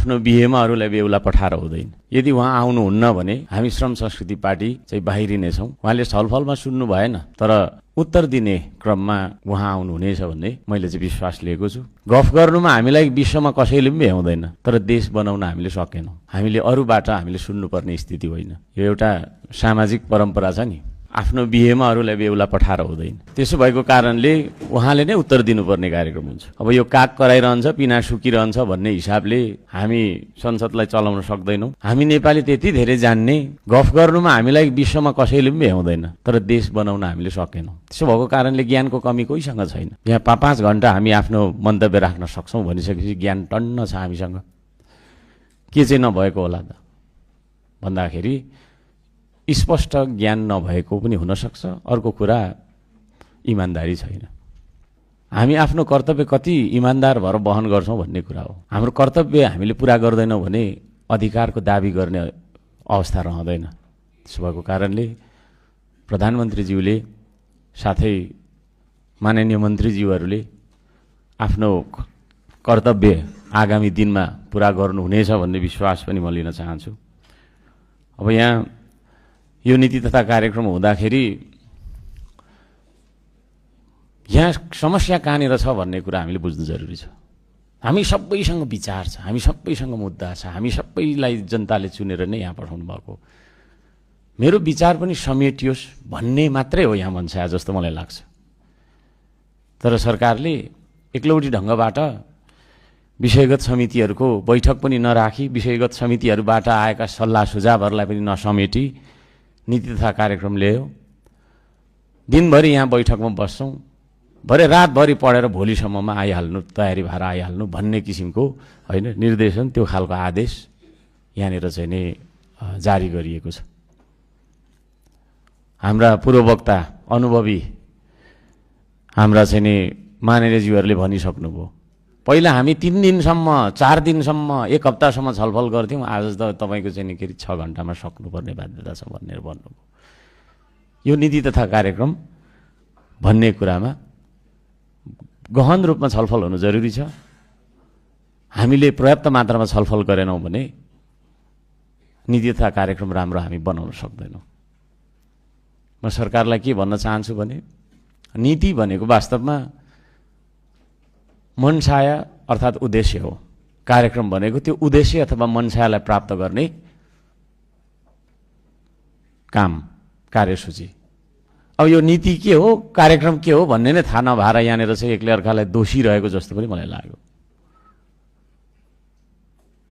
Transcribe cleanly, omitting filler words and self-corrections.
आफ्नो बिहेमा अरूलाई बेहुला पठाएर हुँदैन। यदि उहाँ आउनुहुन्न भने हामी श्रम संस्कृति पार्टी चाहिँ बाहिरिनेछौँ। उहाँले छलफलमा सुन्नु भएन, तर उत्तर दिने क्रममा उहाँ आउनुहुनेछ भन्ने मैले चाहिँ विश्वास लिएको छु। गफ गर्नुमा हामीलाई विश्वमा कसैले पनि भ्याउँदैन, तर देश बनाउन हामीले सकेनौँ। हामीले अरूबाट हामीले सुन्नुपर्ने स्थिति होइन। यो एउटा सामाजिक परम्परा छ नि, आफ्नो बिहेमा अरूलाई बेहुला पठाएर हुँदैन। त्यसो भएको कारणले उहाँले नै उत्तर दिनुपर्ने कार्यक्रम हुन्छ। अब यो काग कराइरहन्छ, पिना सुकिरहन्छ भन्ने हिसाबले हामी संसदलाई चलाउन सक्दैनौँ। हामी नेपाली त्यति धेरै जान्ने, गफ गर्नुमा हामीलाई विश्वमा कसैले पनि भ्याउँदैन, तर देश बनाउन हामीले सकेनौँ। त्यसो भएको कारणले ज्ञानको कमी कोहीसँग छैन। यहाँ 5 घण्टा हामी आफ्नो मन्तव्य राख्न सक्छौँ भनिसकेपछि ज्ञान टन्न छ हामीसँग। के चाहिँ नभएको होला त भन्दाखेरि स्पष्ट ज्ञान नभएको पनि हुनसक्छ। अर्को कुरा इमान्दारी छैन। हामी आफ्नो कर्तव्य कति इमान्दार भएर वहन गर्छौँ भन्ने कुरा हो। हाम्रो कर्तव्य हामीले पुरा गर्दैनौँ भने अधिकारको दाबी गर्ने अवस्था रहँदैन। त्यसो भएको कारणले प्रधानमन्त्रीज्यूले साथै माननीय मन्त्रीज्यूहरूले आफ्नो कर्तव्य आगामी दिनमा पुरा गर्नुहुनेछ भन्ने विश्वास पनि म लिन चाहन्छु। अब यहाँ यो नीति तथा कार्यक्रम हुँदाखेरि यहाँ समस्या कहाँनिर छ भन्ने कुरा हामीले बुझ्नु जरुरी छ। हामी सबैसँग विचार छ, हामी सबैसँग मुद्दा छ, हामी सबैलाई जनताले चुनेर नै यहाँ पठाउनु भएको। मेरो विचार पनि समेटियोस् भन्ने मात्रै हो यहाँ मनसा जस्तो मलाई लाग्छ। तर सरकारले एक्लौटी ढङ्गबाट विषयगत समितिहरूको बैठक पनि नराखी, विषयगत समितिहरूबाट आएका सल्लाह सुझावहरूलाई पनि नसमेटी नीति तथा कार्यक्रम ल्यायो। दिनभरि यहाँ बैठकमा बस्छौँ, भरे रातभरि पढेर भोलिसम्ममा आइहाल्नु, तयारी भएर आइहाल्नु भन्ने किसिमको होइन निर्देशन, त्यो खालको आदेश यहाँनिर चाहिँ नै जारी गरिएको छ। हाम्रा पूर्ववक्ता अनुभवी हाम्रा चाहिँ नि माननीयज्यूहरूले भनिसक्नुभयो। पहिला हामी 3 दिनसम्म, 4 दिनसम्म, 1 हप्तासम्म छलफल गर्थ्यौँ। आज त तपाईँको चाहिँ नि के 6 घण्टामा सक्नुपर्ने बाध्यता छ भनेर भन्नुभयो। यो नीति तथा कार्यक्रम भन्ने कुरामा गहन रूपमा छलफल हुनु जरुरी छ। हामीले पर्याप्त मात्रामा छलफल गरेनौँ भने नीति तथा कार्यक्रम राम्रो हामी बनाउन सक्दैनौँ। म सरकारलाई के भन्न चाहन्छु भने नीति भनेको वास्तवमा मनसाय अर्थात् उद्देश्य हो। कार्यक्रम भनेको त्यो उद्देश्य अथवा मनसायलाई प्राप्त गर्ने काम, कार्यसूची। अब यो नीति के हो, कार्यक्रम के हो भन्ने नै थाहा नभएर यहाँनिर चाहिँ एकले अर्कालाई दोषी रहेको जस्तो पनि मलाई लाग्यो।